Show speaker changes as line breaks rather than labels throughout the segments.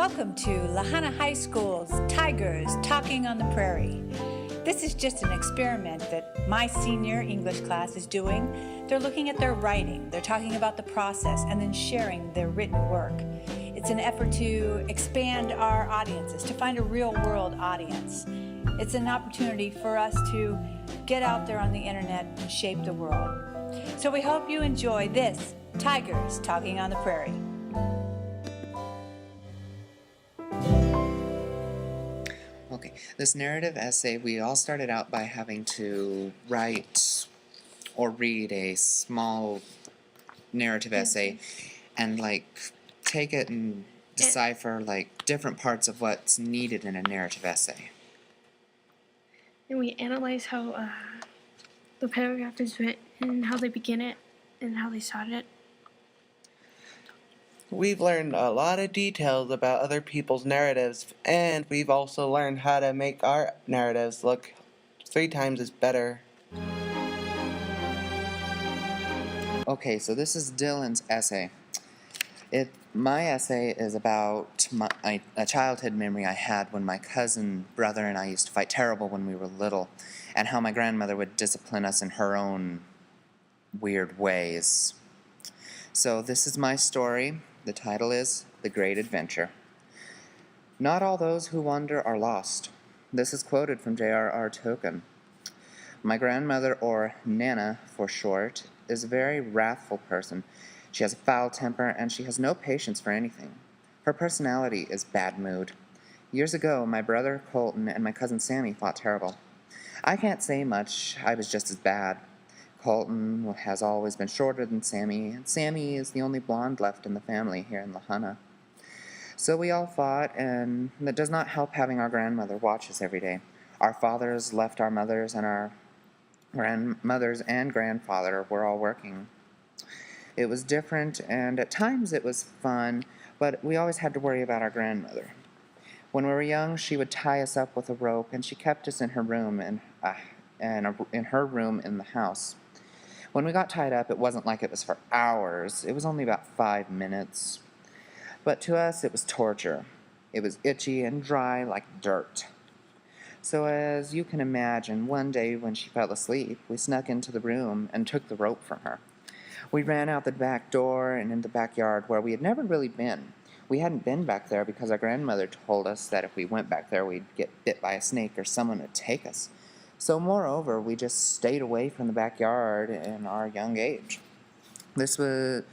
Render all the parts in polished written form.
Welcome to Lahana High School's Tigers Talking on the Prairie. This is just an experiment that my senior English class is doing. They're looking at their writing, they're talking about the process, and then sharing their written work. It's an effort to expand our audiences, to find a real-world audience. It's an opportunity for us to get out there on the internet and shape the world. So we hope you enjoy this Tigers Talking on the Prairie.
Okay, this narrative essay, we all started out by having to write or read a small narrative essay and take it and decipher different parts of what's needed in a narrative essay.
And we analyze how the paragraph is written and how they begin it and how they start it.
We've learned a lot of details about other people's narratives, and we've also learned how to make our narratives look 3 times as better.
Okay, so this is Dillon's essay. My essay is about a childhood memory I had when my cousin, brother, and I used to fight terrible when we were little, and how my grandmother would discipline us in her own weird ways. So this is my story. The title is The Great Adventure. Not all those who wander are lost. This is quoted from J.R.R. Tolkien. My grandmother, or Nana for short, is a very wrathful person. She has a foul temper and she has no patience for anything. Her personality is bad mood. Years ago, my brother Colton and my cousin Sammy fought terrible. I can't say much, I was just as bad. Colton has always been shorter than Sammy, and Sammy is the only blonde left in the family here in Lahana. So we all fought, and that does not help having our grandmother watch us every day. Our fathers left our mothers, and our grandmothers and grandfather were all working. It was different, and at times it was fun, but we always had to worry about our grandmother. When we were young, she would tie us up with a rope, and she kept us in her room in her room in the house. When we got tied up, it wasn't like it was for hours. It was only about 5 minutes. But to us, it was torture. It was itchy and dry like dirt. So as you can imagine, one day when she fell asleep, we snuck into the room and took the rope from her. We ran out the back door and in the backyard where we had never really been. We hadn't been back there because our grandmother told us that if we went back there, we'd get bit by a snake or someone would take us. So moreover, we just stayed away from the backyard in our young age. This was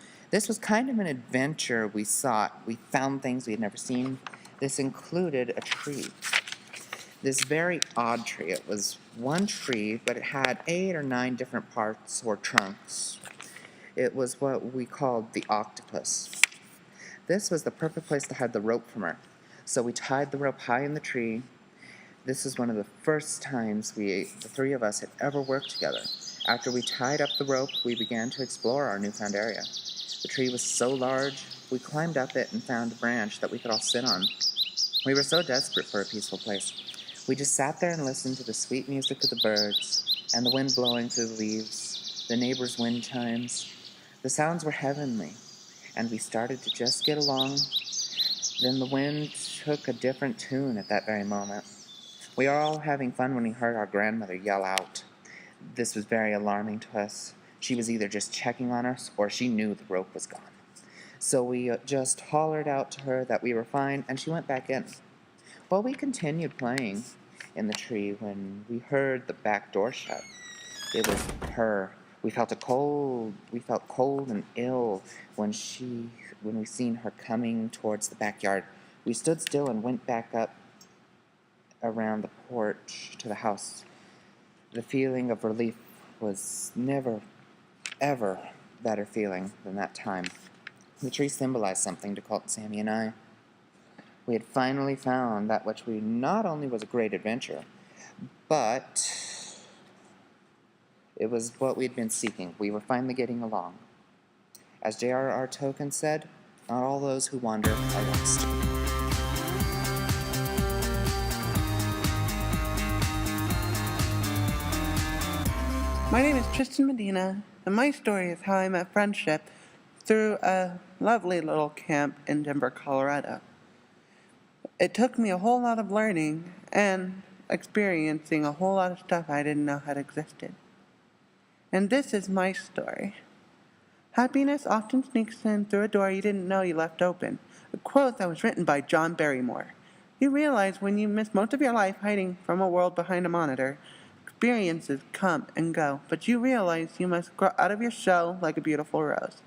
kind of an adventure we sought. We found things we had never seen. This included a tree. This very odd tree. It was one tree, but it had 8 or 9 different parts or trunks. It was what we called the octopus. This was the perfect place to hide the rope from her. So we tied the rope high in the tree. This is one of the first times the 3 of us had ever worked together. After we tied up the rope, we began to explore our newfound area. The tree was so large, we climbed up it and found a branch that we could all sit on. We were so desperate for a peaceful place. We just sat there and listened to the sweet music of the birds and the wind blowing through the leaves, the neighbors' wind chimes. The sounds were heavenly, and we started to just get along. Then the wind took a different tune at that very moment. We were all having fun when we heard our grandmother yell out. This was very alarming to us. She was either just checking on us or she knew the rope was gone. So we just hollered out to her that we were fine, and she went back in. Well, we continued playing in the tree when we heard the back door shut. It was her. We felt cold and ill when we seen her coming towards the backyard. We stood still and went back up around the porch to the house. The feeling of relief was never, ever better feeling than that time. The tree symbolized something to Colton, Sammy, and I. We had finally found that which we not only was a great adventure, but it was what we'd been seeking. We were finally getting along. As J.R.R. Tolkien said, not all those who wander are lost.
My name is Tryston Medina, and my story is how I met friendship through a lovely little camp in Denver, Colorado. It took me a whole lot of learning and experiencing a whole lot of stuff I didn't know had existed. And this is my story. Happiness often sneaks in through a door you didn't know you left open. A quote that was written by John Barrymore. You realize when you miss most of your life hiding from a world behind a monitor, experiences come and go, but you realize you must grow out of your shell like a beautiful rose.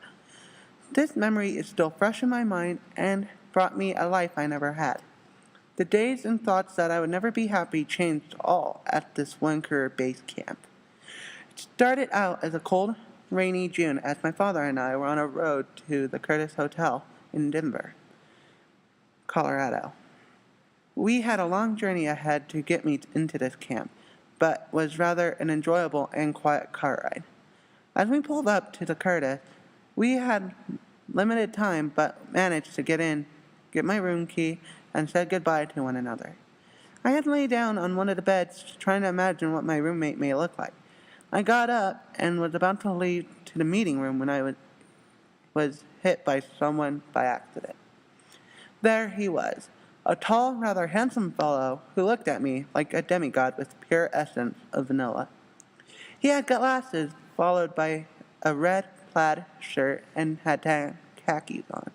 This memory is still fresh in my mind and brought me a life I never had. The days and thoughts that I would never be happy changed all at this one career base camp. It started out as a cold, rainy June as my father and I were on a road to the Curtis Hotel in Denver, Colorado. We had a long journey ahead to get me into this camp, but was rather an enjoyable and quiet car ride. As we pulled up to the Curtis, we had limited time but managed to get in, get my room key, and said goodbye to one another. I had laid down on one of the beds trying to imagine what my roommate may look like. I got up and was about to leave to the meeting room when I was hit by someone by accident. There he was, a tall, rather handsome fellow who looked at me like a demigod with pure essence of vanilla. He had glasses followed by a red plaid shirt and had khakis on,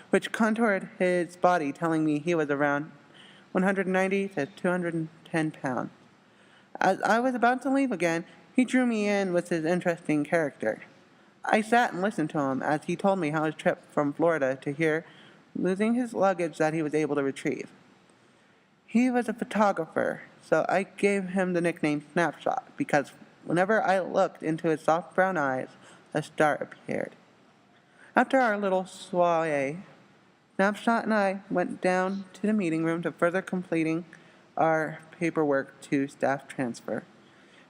which contoured his body, telling me he was around 190 to 210 pounds. As I was about to leave again, he drew me in with his interesting character. I sat and listened to him as he told me how his trip from Florida to here, losing his luggage that he was able to retrieve. He was a photographer, so I gave him the nickname Snapshot because whenever I looked into his soft brown eyes, a star appeared. After our little soiree, Snapshot and I went down to the meeting room to further completing our paperwork to staff transfer.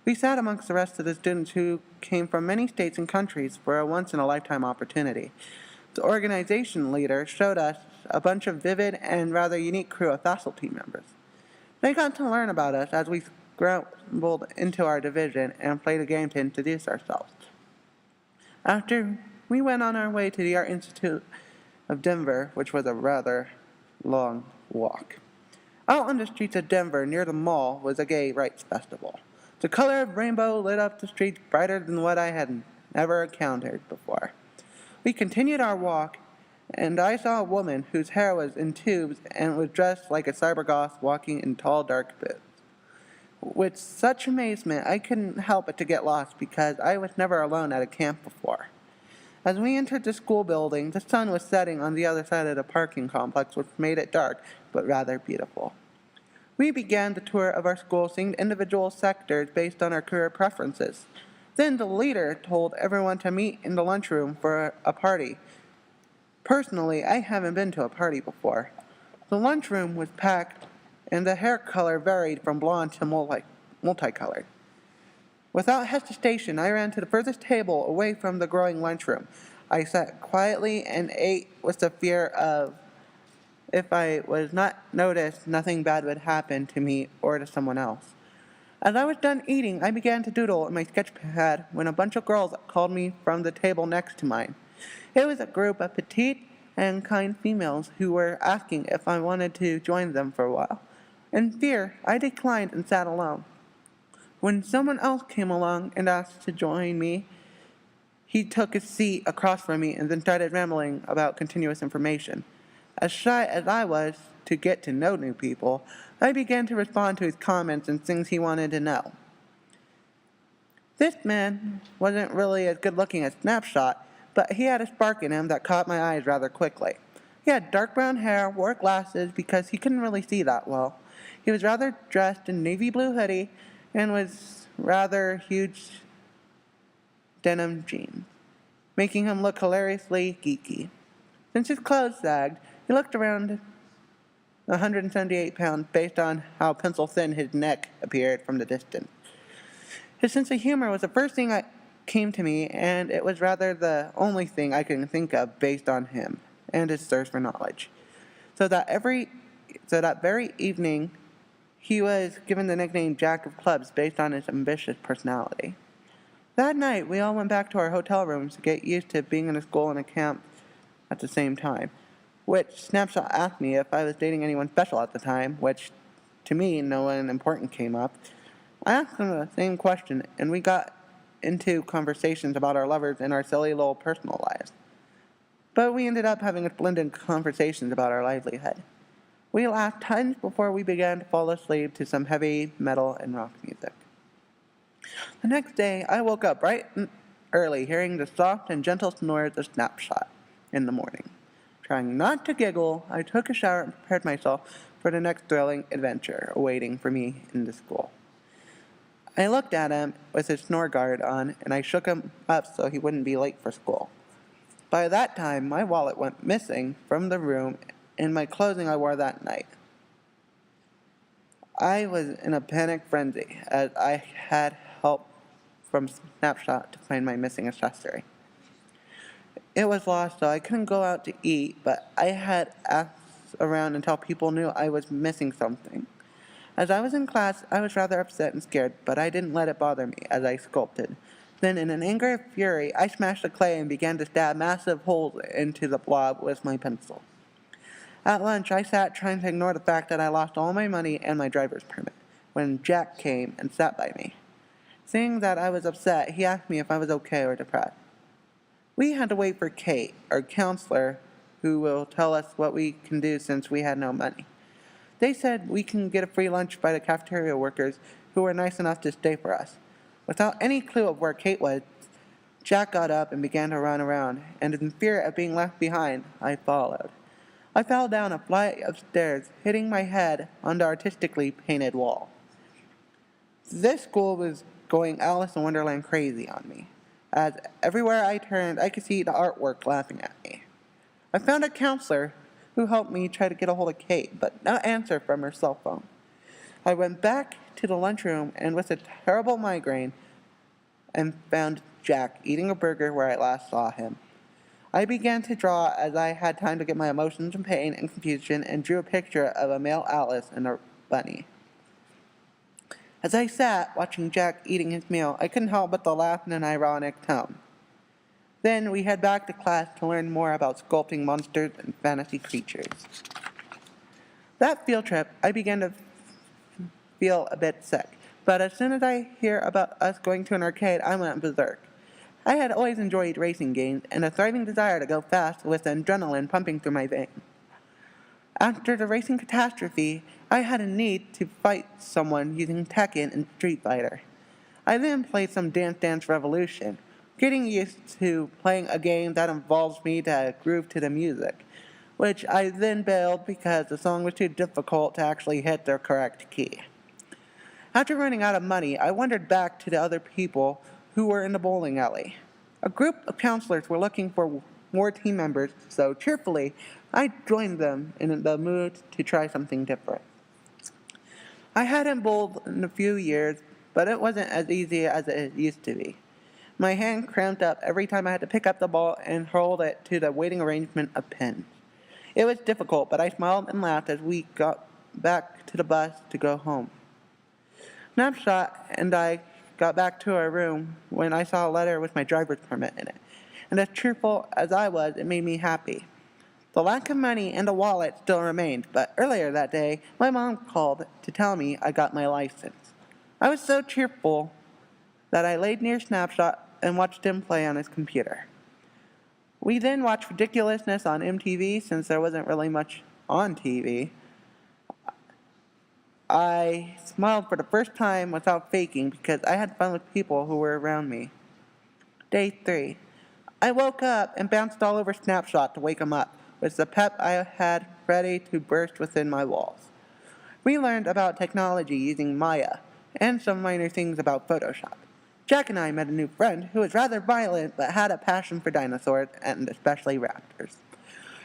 We sat amongst the rest of the students who came from many states and countries for a once-in-a-lifetime opportunity. The organization leader showed us a bunch of vivid and rather unique crew of faculty members. They got to learn about us as we scrambled into our division and played a game to introduce ourselves. After we went on our way to the Art Institute of Denver, which was a rather long walk. Out on the streets of Denver, near the mall, was a gay rights festival. The color of rainbow lit up the streets brighter than what I had ever encountered before. We continued our walk, and I saw a woman whose hair was in tubes and was dressed like a cybergoth walking in tall, dark boots. With such amazement, I couldn't help but to get lost because I was never alone at a camp before. As we entered the school building, the sun was setting on the other side of the parking complex, which made it dark, but rather beautiful. We began the tour of our school, seeing individual sectors based on our career preferences. Then the leader told everyone to meet in the lunchroom for a party. Personally, I haven't been to a party before. The lunchroom was packed, and the hair color varied from blonde to multicolored. Without hesitation, I ran to the furthest table away from the growing lunchroom. I sat quietly and ate with the fear of, if I was not noticed, nothing bad would happen to me or to someone else. As I was done eating, I began to doodle in my sketch pad when a bunch of girls called me from the table next to mine. It was a group of petite and kind females who were asking if I wanted to join them for a while. In fear, I declined and sat alone. When someone else came along and asked to join me, he took a seat across from me and then started rambling about continuous information. As shy as I was to get to know new people, I began to respond to his comments and things he wanted to know. This man wasn't really as good looking as Snapshot, but he had a spark in him that caught my eyes rather quickly. He had dark brown hair, wore glasses because he couldn't really see that well. He was rather dressed in navy blue hoodie and was rather huge denim jeans, making him look hilariously geeky. Since his clothes sagged, he looked around 178 pounds based on how pencil-thin his neck appeared from the distance. His sense of humor was the first thing that came to me, and it was rather the only thing I could think of based on him and his thirst for knowledge. So that very evening, he was given the nickname Jack of Clubs based on his ambitious personality. That night, we all went back to our hotel rooms to get used to being in a school and a camp at the same time. which Snapshot asked me if I was dating anyone special at the time, which to me, no one important came up. I asked him the same question, and we got into conversations about our lovers and our silly little personal lives. But we ended up having splendid conversations about our livelihood. We laughed tons before we began to fall asleep to some heavy metal and rock music. The next day, I woke up bright and early, hearing the soft and gentle snores of Snapshot in the morning. Trying not to giggle, I took a shower and prepared myself for the next thrilling adventure awaiting for me in the school. I looked at him with his snore guard on, and I shook him up so he wouldn't be late for school. By that time, my wallet went missing from the room and my clothing I wore that night. I was in a panic frenzy as I had help from Snapshot to find my missing accessory. It was lost, so I couldn't go out to eat, but I had asked around until people knew I was missing something. As I was in class, I was rather upset and scared, but I didn't let it bother me as I sculpted. Then, in an anger of fury, I smashed the clay and began to stab massive holes into the blob with my pencil. At lunch, I sat trying to ignore the fact that I lost all my money and my driver's permit, when Jack came and sat by me. Seeing that I was upset, he asked me if I was okay or depressed. We had to wait for Kate, our counselor, who will tell us what we can do since we had no money. They said we can get a free lunch by the cafeteria workers who were nice enough to stay for us. Without any clue of where Kate was, Jack got up and began to run around, and in fear of being left behind, I followed. I fell down a flight of stairs, hitting my head on the artistically painted wall. This school was going Alice in Wonderland crazy on me, as everywhere I turned, I could see the artwork laughing at me. I found a counselor who helped me try to get a hold of Kate, but no answer from her cell phone. I went back to the lunchroom and with a terrible migraine and found Jack eating a burger where I last saw him. I began to draw as I had time to get my emotions in pain and confusion and drew a picture of a male Alice and a bunny. As I sat watching Jack eating his meal, I couldn't help but to laugh in an ironic tone. Then we head back to class to learn more about sculpting monsters and fantasy creatures. That field trip, I began to feel a bit sick, but as soon as I hear about us going to an arcade, I went berserk. I had always enjoyed racing games and a thriving desire to go fast with adrenaline pumping through my veins. After the racing catastrophe, I had a need to fight someone using Tekken and Street Fighter. I then played some Dance Dance Revolution, getting used to playing a game that involves me to groove to the music, which I then bailed because the song was too difficult to actually hit the correct key. After running out of money, I wandered back to the other people who were in the bowling alley. A group of counselors were looking for more team members, so cheerfully, I joined them in the mood to try something different. I hadn't bowled in a few years, but it wasn't as easy as it used to be. My hand cramped up every time I had to pick up the ball and hold it to the waiting arrangement of pins. It was difficult, but I smiled and laughed as we got back to the bus to go home. Snapshot and I got back to our room when I saw a letter with my driver's permit in it, and as cheerful as I was, it made me happy. The lack of money and a wallet still remained, but earlier that day, my mom called to tell me I got my license. I was so cheerful that I laid near Snapshot and watched him play on his computer. We then watched ridiculousness on MTV since there wasn't really much on TV. I smiled for the first time without faking because I had fun with people who were around me. Day 3. I woke up and bounced all over Snapshot to wake him up, with the pep I had ready to burst within my walls. We learned about technology using Maya, and some minor things about Photoshop. Jack and I met a new friend who was rather violent but had a passion for dinosaurs, and especially raptors.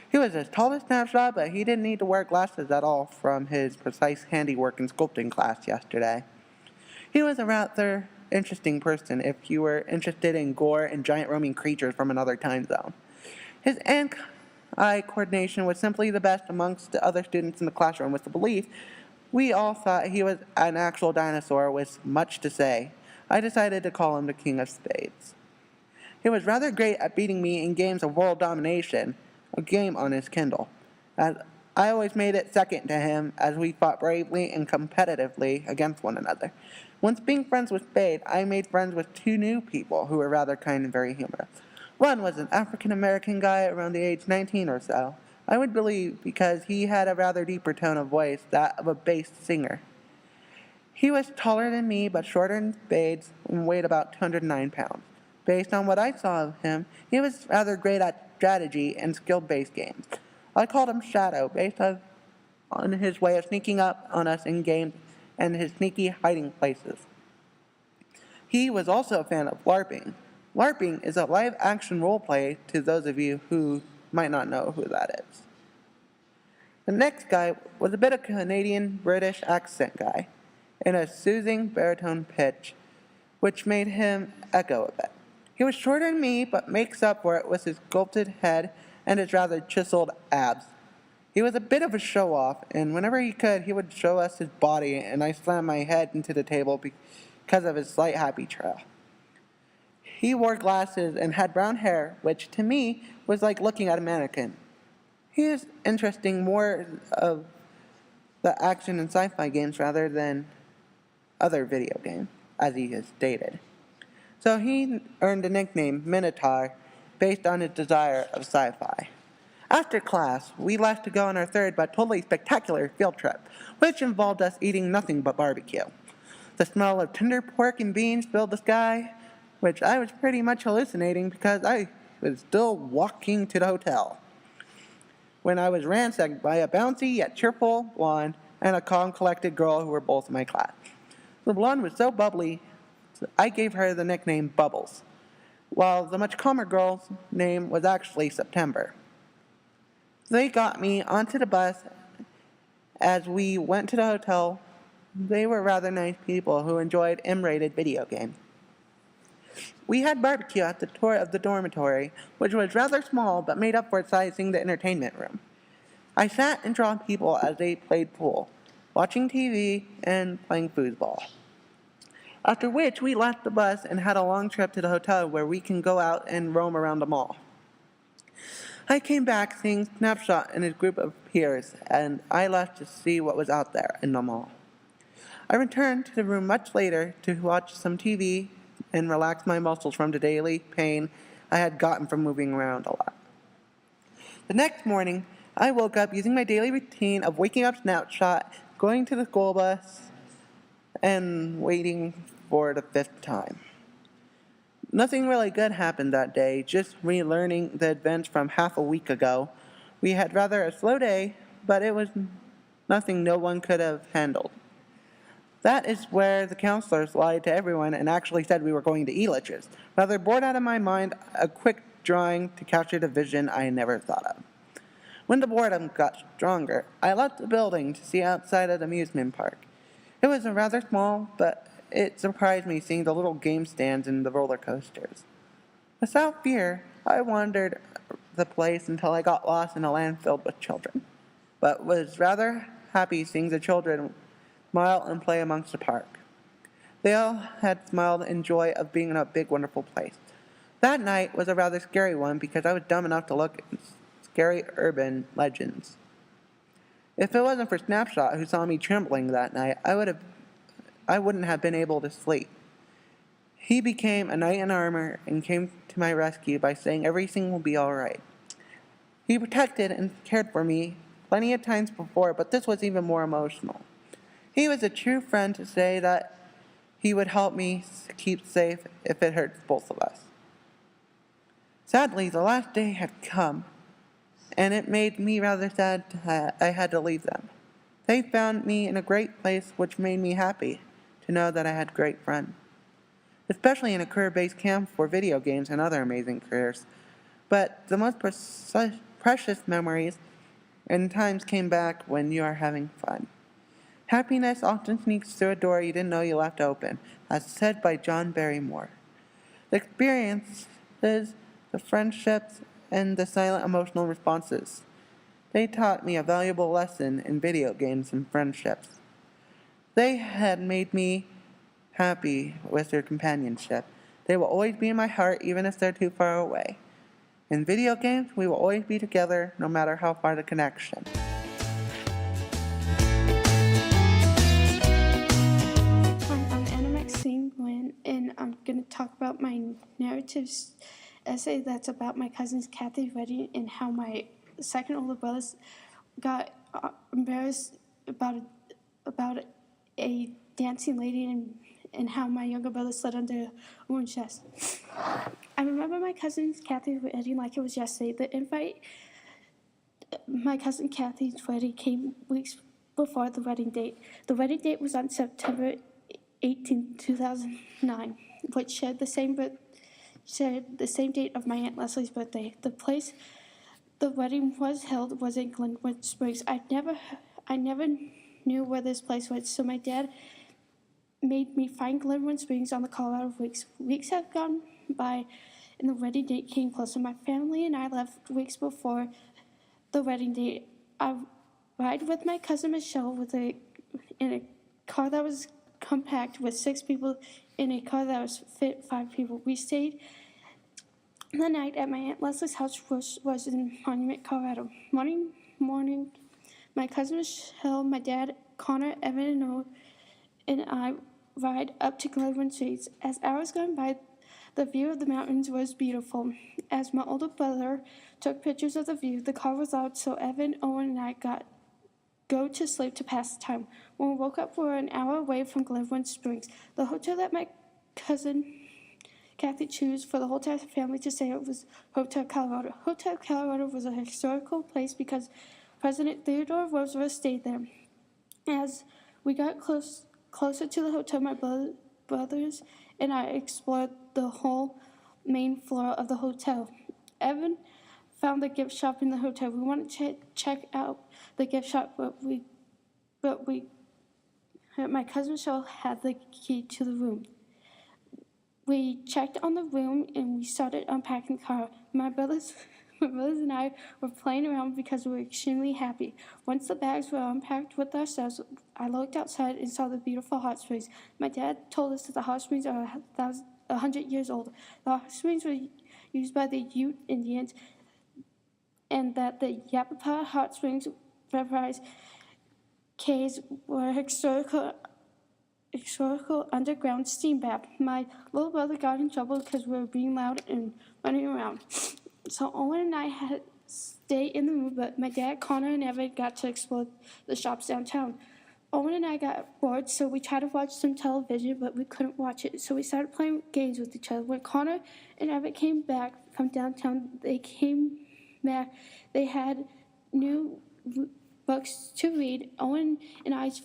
He was as tall as Snapshot, but he didn't need to wear glasses at all from his precise handiwork and sculpting class yesterday. He was a rather interesting person if you were interested in gore and giant roaming creatures from another time zone. His eye coordination was simply the best amongst the other students in the classroom, with the belief we all thought he was an actual dinosaur with much to say. I decided to call him the King of Spades. He was rather great at beating me in games of world domination, a game on his Kindle. as I always made it second to him as we fought bravely and competitively against one another. Once being friends with Spade, I made friends with two new people who were rather kind and very humorous. One was an African American guy around the age 19 or so, I would believe because he had a rather deeper tone of voice, that of a bass singer. He was taller than me, but shorter than Spade's, and weighed about 209 pounds. Based on what I saw of him, he was rather great at strategy and skill-based games. I called him Shadow, based on his way of sneaking up on us in games and his sneaky hiding places. He was also a fan of LARPing. LARPing is a live-action roleplay to those of you who might not know who that is. The next guy was a bit of Canadian-British accent guy, in a soothing baritone pitch, which made him echo a bit. He was shorter than me, but makes up for it with his sculpted head and his rather chiseled abs. He was a bit of a show-off, and whenever he could, he would show us his body, and I slammed my head into the table because of his slight happy trail. He wore glasses and had brown hair, which to me was like looking at a mannequin. He is interesting more of the action and sci-fi games rather than other video games, as he has stated. So he earned the nickname Minotaur based on his desire of sci-fi. After class, we left to go on our third but totally spectacular field trip, which involved us eating nothing but barbecue. The smell of tender pork and beans filled the sky, which I was pretty much hallucinating because I was still walking to the hotel, when I was ransacked by a bouncy yet cheerful blonde and a calm, collected girl who were both in my class. The blonde was so bubbly, I gave her the nickname Bubbles, while the much calmer girl's name was actually September. They got me onto the bus as we went to the hotel. They were rather nice people who enjoyed M-rated video games. We had barbecue at the tour of the dormitory, which was rather small but made up for sizing the entertainment room. I sat and drawn people as they played pool, watching TV, and playing foosball. After which, we left the bus and had a long trip to the hotel where we can go out and roam around the mall. I came back seeing Snapshot and his group of peers, and I left to see what was out there in the mall. I returned to the room much later to watch some TV and relax my muscles from the daily pain I had gotten from moving around a lot. The next morning, I woke up using my daily routine of waking up Snapshot, going to the school bus, and waiting for the fifth time. Nothing really good happened that day, just relearning the events from half a week ago. We had rather a slow day, but it was nothing no one could have handled. That is where the counselors lied to everyone and actually said we were going to E-Liches. Rather bored out of my mind, a quick drawing to capture the vision I never thought of. When the boredom got stronger, I left the building to see outside of the amusement park. It was rather small, but it surprised me seeing the little game stands and the roller coasters. Without fear, I wandered the place until I got lost in a land filled with children, but was rather happy seeing the children smile and play amongst the park. They all had smiled in joy of being in a big, wonderful place. That night was a rather scary one because I was dumb enough to look at scary urban legends. If it wasn't for Snapshot, who saw me trembling that night, I wouldn't have been able to sleep. He became a knight in armor and came to my rescue by saying everything will be all right. He protected and cared for me plenty of times before, but this was even more emotional. He was a true friend to say that he would help me keep safe if it hurts both of us. Sadly, the last day had come, and it made me rather sad I had to leave them. They found me in a great place, which made me happy to know that I had great friends, especially in a career-based camp for video games and other amazing careers. But the most precious memories and times came back when you are having fun. Happiness often sneaks through a door you didn't know you left open, as said by John Barrymore. The experiences, the friendships, and the silent emotional responses. They taught me a valuable lesson in video games and friendships. They had made me happy with their companionship. They will always be in my heart even if they're too far away. In video games, we will always be together no matter how far the connection.
I'm Anna Maxine Nguyen, and I'm going to talk about my narrative essay that's about my cousin's Kathy's wedding and how my second older brothers got embarrassed about a dancing lady and how my younger brother slid under a woman's chest. I remember my cousin's Kathy's wedding like it was yesterday. The invite, my cousin Kathy's wedding came weeks before the wedding date. The wedding date was on September 18, 2009, which shared the same date of my Aunt Leslie's birthday. The place the wedding was held was in Glenwood Springs. I never knew where this place was, so my dad made me find Glenwood Springs on the Colorado Weeks. Weeks have gone by, and the wedding date came closer. My family and I left weeks before the wedding date. I ride with my cousin Michelle in a car that was compact with 6 people in a car that was fit 5 people. We stayed the night at my Aunt Leslie's house, which was in Monument, Colorado. Morning, my cousin Michelle, my dad, Connor, Evan, and Noah, and I ride up to Glenwood Streets. As hours gone by, the view of the mountains was beautiful. As my older brother took pictures of the view, the car was loud, so Evan, Owen, and I go to sleep to pass the time. When we woke up, we were an hour away from Glenwood Springs. The hotel that my cousin Kathy chose for the whole entire family to stay at was Hotel Colorado. Hotel Colorado was a historical place because President Theodore Roosevelt stayed there. As we got closer to the hotel, my brothers and I explored the whole main floor of the hotel. Evan found the gift shop in the hotel. We wanted to check out the gift shop, but my cousin Michelle had the key to the room. We checked on the room and we started unpacking the car. My brothers and I were playing around because we were extremely happy. Once the bags were unpacked with ourselves, I looked outside and saw the beautiful hot springs. My dad told us that the hot springs are 100 years old. The hot springs were used by the Ute Indians, and that the Yapapa hot springs vaporized caves were historical underground steam bath. My little brother got in trouble because we were being loud and running around. So Owen and I had to stay in the room, but my dad, Connor, and Evan got to explore the shops downtown. Owen and I got bored, so we tried to watch some television, but we couldn't watch it. So we started playing games with each other. When Connor and Evan came back from downtown, they had new books to read. Owen and I's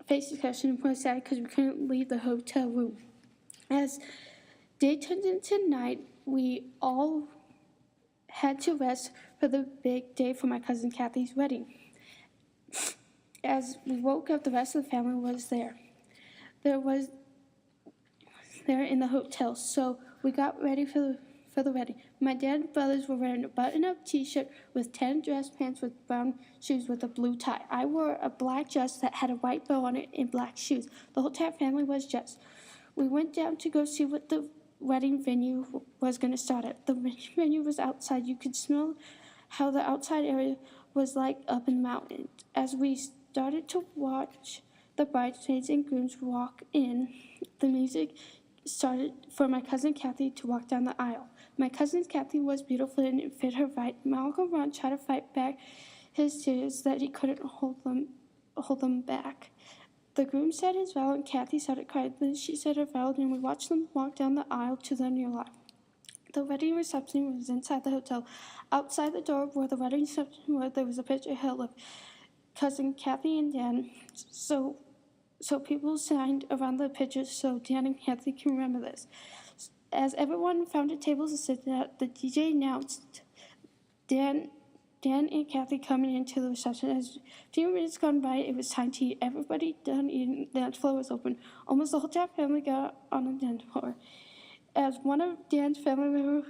face discussion was sad because we couldn't leave the hotel room. As day turned into night, we all had to rest for the big day for my cousin Kathy's wedding. As we woke up, the rest of the family was there. There in the hotel, so we got ready for the wedding. My dad and brothers were wearing a button-up t-shirt with tan dress pants with brown shoes with a blue tie. I wore a black dress that had a white bow on it and black shoes. The whole entire family was dressed. We went down to go see what the wedding venue was going to start at. The venue was outside. You could smell how the outside area was like up in the mountains. As we started to watch the bridesmaids and grooms walk in, the music started for my cousin Kathy to walk down the aisle. My cousin Kathy was beautiful and it fit her right. My Uncle Ron tried to fight back his tears that he couldn't hold them back. The groom said his vow and Kathy started crying. Then she said her vow and we watched them walk down the aisle to their new life. The wedding reception was inside the hotel. Outside the door where the wedding reception was, there was a picture held of cousin Kathy and Dan. So people signed around the picture so Dan and Kathy can remember this. As everyone found a table to sit at, the DJ announced Dan and Kathy coming into the reception. As a few minutes gone by, it was time to eat. Everybody done eating, the dance floor was open. Almost the whole entire family got on the dance floor. As one of Dan's family members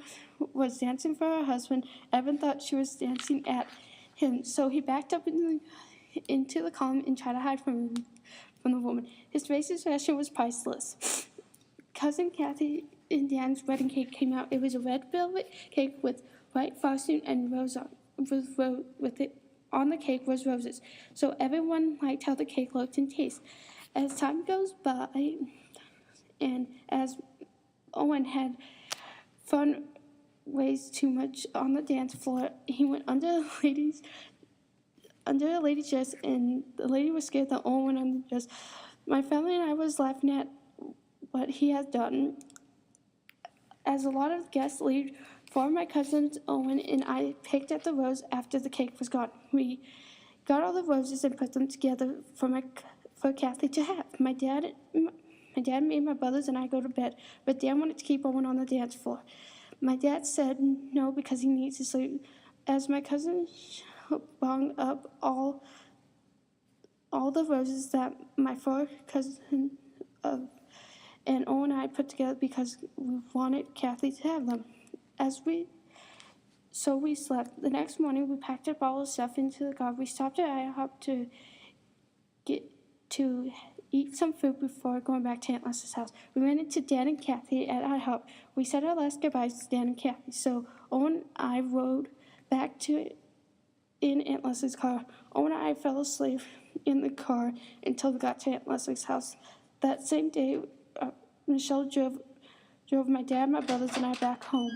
was dancing for her husband, Evan thought she was dancing at him, so he backed up into the column and tried to hide from the woman. His face expression was priceless. Cousin Kathy and Dan's wedding cake came out. It was a red velvet cake with white frosting and rose on with it on the cake was roses. So everyone liked how the cake looked and tasted. As time goes by, and as Owen had fun ways too much on the dance floor, he went under a lady's dress, and the lady was scared that Owen went under the dress. My family and I was laughing at what he had done. As a lot of guests leave, four of my cousins, Owen and I, picked at the rose after the cake was gone. We got all the roses and put them together for Kathy to have. My dad made my brothers and I go to bed, but Dan wanted to keep Owen on the dance floor. My dad said no because he needs to sleep. As my cousins bung up all the roses that my four cousins and Owen and I put together because we wanted Kathy to have them. So we slept. The next morning, we packed up all the stuff into the car. We stopped at IHOP to eat some food before going back to Aunt Leslie's house. We ran into Dan and Kathy at IHOP. We said our last goodbyes to Dan and Kathy. So Owen and I rode back in Aunt Leslie's car. Owen and I fell asleep in the car until we got to Aunt Leslie's house. That same day, Michelle drove my dad, my brothers, and I back home.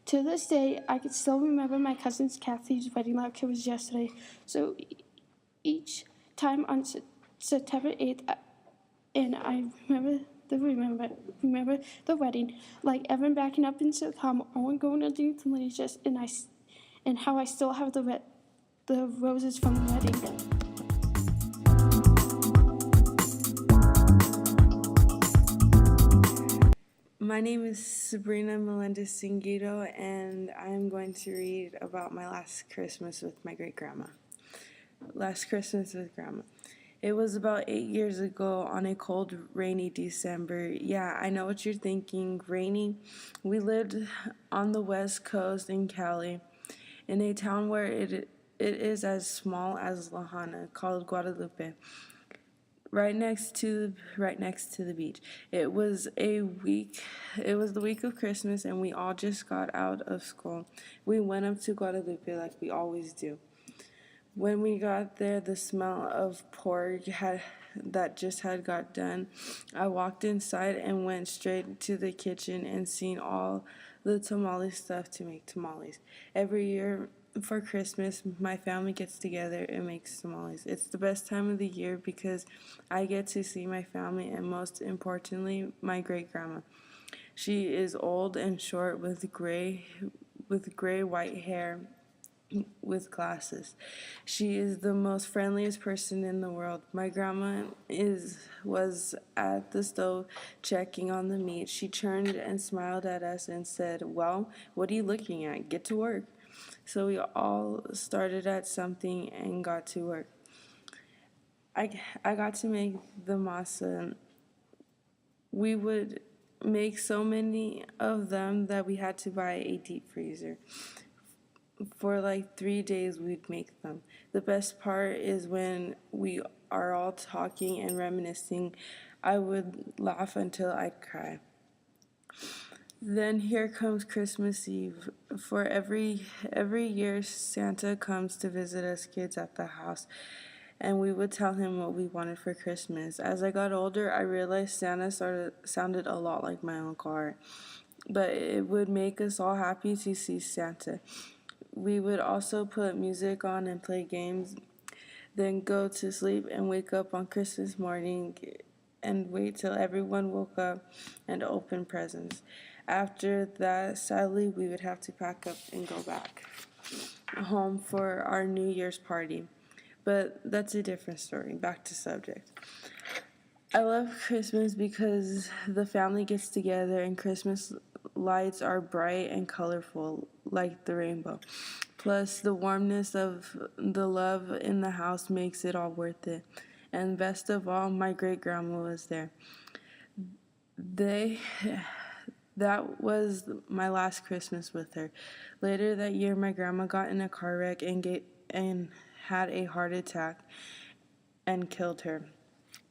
To this day, I can still remember my cousin Kathy's wedding like it was yesterday. So each time on September 8th, and I remember the wedding, like Evan backing up into the car, Owen going underneath the ladies' dress, and how I still have the roses from the wedding.
My name is Sabrina Melendez-Singuito, and I am going to read about my last Christmas with my great-grandma. Last Christmas with Grandma. It was about 8 years ago on a cold, rainy December. Yeah, I know what you're thinking, rainy. We lived on the West Coast in Cali, in a town where it is as small as La Habana, called Guadalupe. Right next to the beach. It was the week of Christmas, and we all just got out of school. We went up to Guadalupe like we always do. When we got there, the smell of pork that just had got done. I walked inside and went straight to the kitchen and seen all the tamale stuff to make tamales. Every year for Christmas, my family gets together and makes tamales. It's the best time of the year because I get to see my family and, most importantly, my great-grandma. She is old and short with gray white hair with glasses. She is the most friendliest person in the world. My grandma was at the stove checking on the meat. She turned and smiled at us and said, "Well, what are you looking at? Get to work." So we all started at something and got to work. I got to make the masa. We would make so many of them that we had to buy a deep freezer. For like 3 days we'd make them. The best part is when we are all talking and reminiscing, I would laugh until I'd cry. Then here comes Christmas Eve. For every year Santa comes to visit us kids at the house, and we would tell him what we wanted for Christmas. As I got older, I realized Santa sounded a lot like my Uncle Art, but it would make us all happy to see Santa. We would also put music on and play games, then go to sleep and wake up on Christmas morning and wait till everyone woke up and open presents. After that, sadly, we would have to pack up and go back home for our New Year's party. But that's a different story. Back to subject. I love Christmas because the family gets together and Christmas lights are bright and colorful like the rainbow. Plus, the warmness of the love in the house makes it all worth it. And best of all, my great-grandma was there. That was my last Christmas with her. Later that year, my grandma got in a car wreck and had a heart attack and killed her.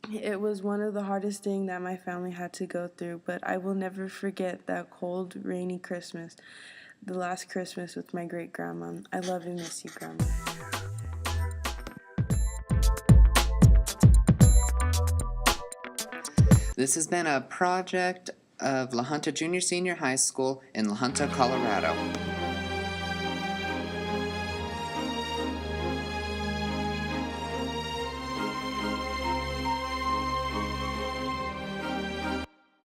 It was one of the hardest things that my family had to go through, but I will never forget that cold, rainy Christmas, the last Christmas with my great grandma. I love and miss you, Grandma.
This has been a project of La Junta Junior Senior High School in La Junta, Colorado.